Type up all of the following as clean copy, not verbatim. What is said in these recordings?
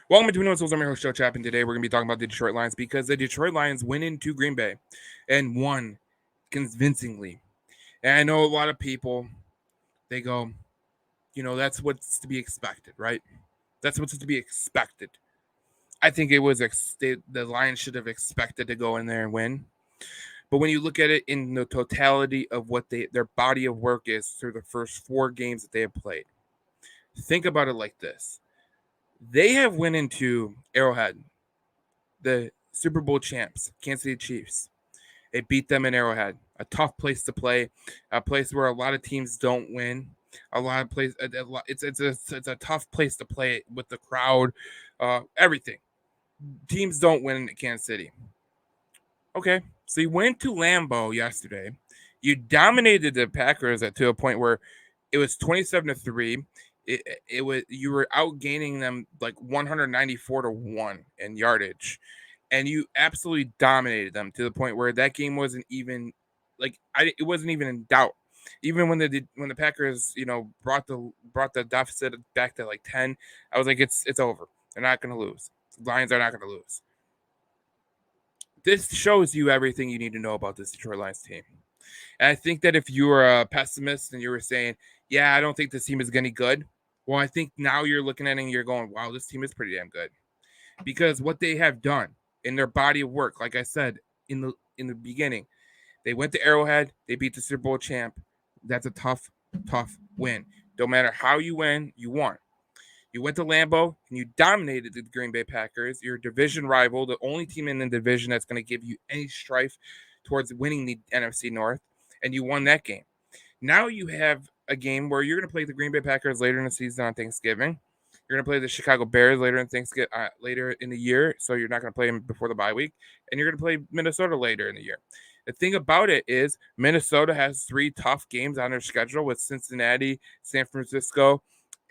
Welcome to Winning Souls. I'm your host, Joe Chapin. Today we're going to be talking about the Detroit Lions because the Detroit Lions went into Green Bay and won convincingly. And I know a lot of people, they go, that's what's to be expected, right? That's what's to be expected. I think it was the Lions should have expected to go in there and win. But when you look at it in the totality of what their body of work is through the first 4 games that they have played, think about it like this: they have went into Arrowhead, the Super Bowl champs, Kansas City Chiefs. They beat them in Arrowhead, a tough place to play, a place where a lot of teams don't win. A lot of place, it's a tough place to play with the crowd, everything. Teams don't win in Kansas City. Okay, so you went to Lambeau yesterday. You dominated the Packers to a point where it was 27-3. It was you were outgaining them like 194-1 in yardage, and you absolutely dominated them to the point where that game wasn't even it wasn't even in doubt. Even when the Packers brought the deficit back to like 10, I was like it's over. They're not going to lose. Lions are not going to lose. This shows you everything you need to know about this Detroit Lions team. And I think that if you were a pessimist and you were saying, yeah, I don't think this team is going to be good, well, I think now you're looking at it and you're going, wow, this team is pretty damn good. Because what they have done in their body of work, like I said in the beginning, they went to Arrowhead, they beat the Super Bowl champ. That's a tough win. No matter how you win, you won. You went to Lambeau and you dominated the Green Bay Packers, your division rival, the only team in the division that's going to give you any strife towards winning the NFC North, and you won that game. Now you have a game where you're going to play the Green Bay Packers later in the season on Thanksgiving. You're going to play the Chicago Bears later in the year, so you're not going to play them before the bye week, and you're going to play Minnesota later in the year. The thing about it is Minnesota has 3 tough games on their schedule with Cincinnati, San Francisco,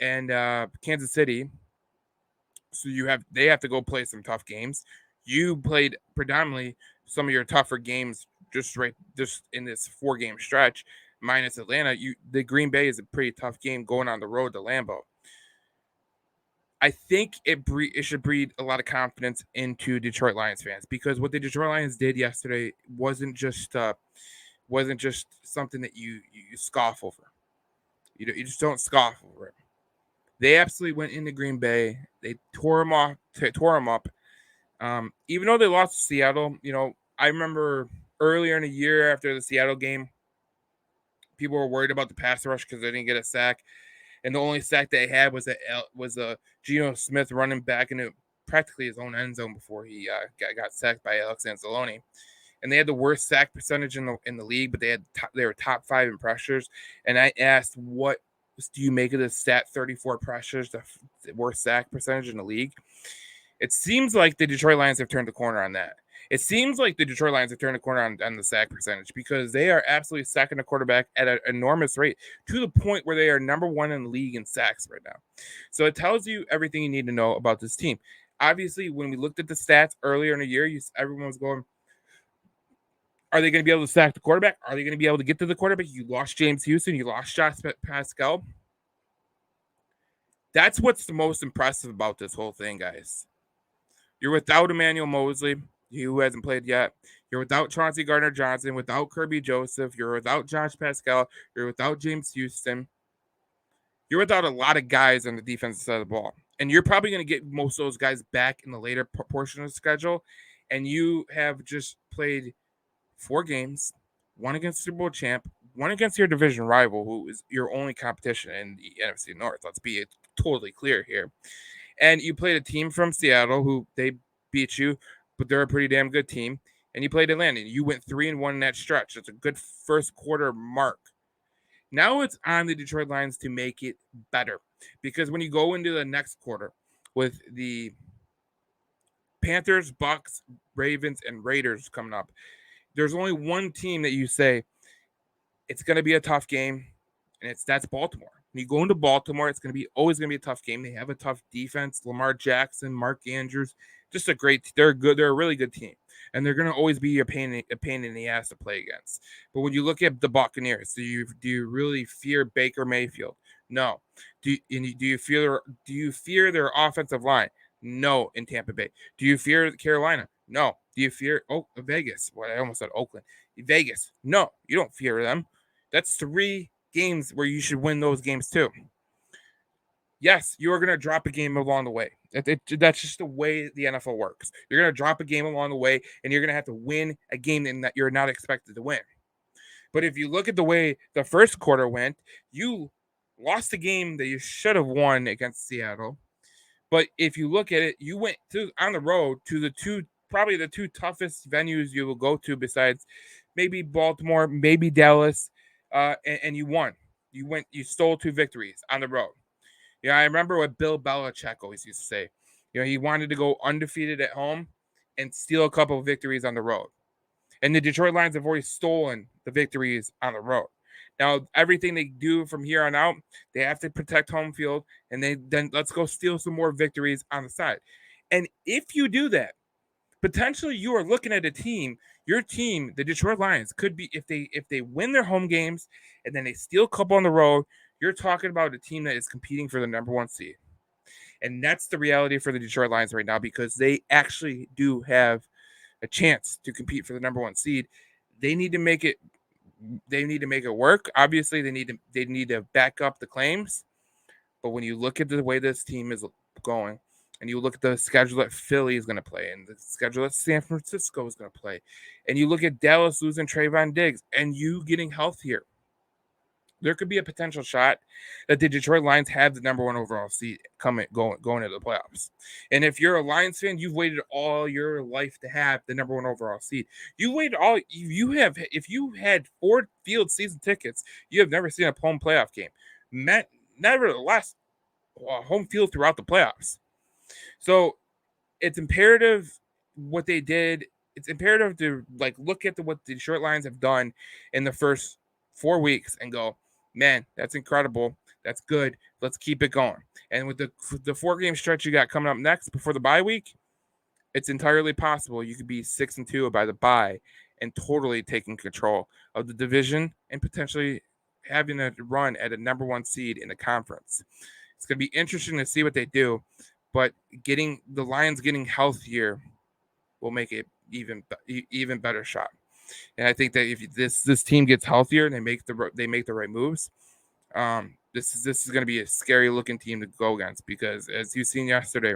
and Kansas City. So they have to go play some tough games. You played predominantly some of your tougher games just in this 4-game stretch, minus Atlanta. The Green Bay is a pretty tough game going on the road to Lambeau. I think it should breed a lot of confidence into Detroit Lions fans, because what the Detroit Lions did yesterday wasn't just something that you scoff over. You just don't scoff over it. They absolutely went into Green Bay. They tore them up. Even though they lost to Seattle, I remember earlier in the year after the Seattle game, people were worried about the pass rush because they didn't get a sack, and the only sack they had was a Geno Smith running back into practically his own end zone before he got sacked by Alex Anzalone. And they had the worst sack percentage in the league, but they were top 5 in pressures. And I asked, what do you make of this stat? 34 pressures, the worst sack percentage in the league. It seems like the Detroit Lions have turned the corner on that. It seems like the Detroit Lions have turned the corner on the sack percentage, because they are absolutely sacking the quarterback at an enormous rate, to the point where they are number 1 in the league in sacks right now. So it tells you everything you need to know about this team. Obviously, when we looked at the stats earlier in the year, everyone was going, are they going to be able to sack the quarterback? Are they going to be able to get to the quarterback? You lost James Houston. You lost Josh Pascal. That's what's the most impressive about this whole thing, guys. You're without Emmanuel Mosley, who hasn't played yet. You're without Chauncey Gardner-Johnson, without Kirby Joseph. You're without Josh Pascal. You're without James Houston. You're without a lot of guys on the defensive side of the ball. And you're probably going to get most of those guys back in the later portion of the schedule. And you have just played 4 games, one against Super Bowl champ, one against your division rival, who is your only competition in the NFC North. Let's be totally clear here. And you played a team from Seattle who they beat you, but they're a pretty damn good team. And you played Atlanta. And you went 3-1 in that stretch. That's a good first quarter mark. Now it's on the Detroit Lions to make it better, because when you go into the next quarter with the Panthers, Bucks, Ravens, and Raiders coming up, there's only one team that you say it's going to be a tough game, and that's Baltimore. When you go into Baltimore, it's always going to be a tough game. They have a tough defense. Lamar Jackson, Mark Andrews, they're good. They're a really good team, and they're going to always be a pain in the ass to play against. But when you look at the Buccaneers, do you really fear Baker Mayfield? No. Do you fear their offensive line? No, in Tampa Bay. Do you fear Carolina? No. Do you fear Vegas? Well, I almost said Oakland. Vegas? No, you don't fear them. That's 3 games where you should win those games too. Yes, you are going to drop a game along the way. That's just the way the NFL works. You're going to drop a game along the way, and you're going to have to win a game that you're not expected to win. But if you look at the way the first quarter went, you lost a game that you should have won against Seattle. But if you look at it, you went on the road to probably the 2 toughest venues you will go to besides maybe Baltimore, maybe Dallas, and you won. You stole 2 victories on the road. Yeah, I remember what Bill Belichick always used to say. He wanted to go undefeated at home and steal a couple of victories on the road. And the Detroit Lions have already stolen the victories on the road. Now, everything they do from here on out, they have to protect home field, and then let's go steal some more victories on the side. And if you do that, potentially you are looking at a team. Your team, the Detroit Lions, could be if they win their home games and then they steal a couple on the road. You're talking about a team that is competing for the number 1 seed, and that's the reality for the Detroit Lions right now because they actually do have a chance to compete for the number 1 seed. They need to make it. They need to make it work. Obviously, they need to back up the claims. But when you look at the way this team is going, and you look at the schedule that Philly is going to play, and the schedule that San Francisco is going to play, and you look at Dallas losing Trayvon Diggs, and you getting healthier, there could be a potential shot that the Detroit Lions have the number 1 overall seed going into the playoffs. And if you're a Lions fan, you've waited all your life to have the number 1 overall seed. If you had Ford Field season tickets, you have never seen a home playoff game. Nevertheless, home field throughout the playoffs. So it's imperative what they did. It's imperative to look at what the Detroit Lions have done in the first 4 weeks and go, man, that's incredible. That's good. Let's keep it going. And with the 4-game stretch you got coming up next before the bye week, it's entirely possible you could be 6-2 by the bye and totally taking control of the division and potentially having a run at a number 1 seed in the conference. It's going to be interesting to see what they do, but getting the Lions getting healthier will make it even better shot. And I think that if this team gets healthier and they make the right moves, this is going to be a scary looking team to go against because as you've seen yesterday,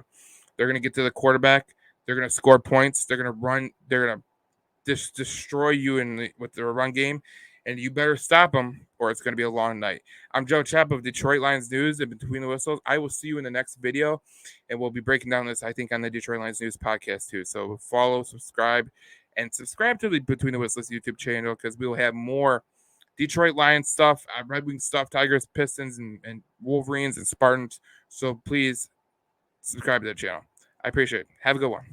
they're going to get to the quarterback, they're going to score points, they're going to run, they're going to destroy you with their run game, and you better stop them or it's going to be a long night. I'm Joe Chapp of Detroit Lions News and Between the Whistles. I will see you in the next video, and we'll be breaking down this, I think, on the Detroit Lions News podcast too. So follow, subscribe to the Between the Whistles YouTube channel because we will have more Detroit Lions stuff, Red Wings stuff, Tigers, Pistons, and Wolverines and Spartans. So please subscribe to the channel. I appreciate it. Have a good one.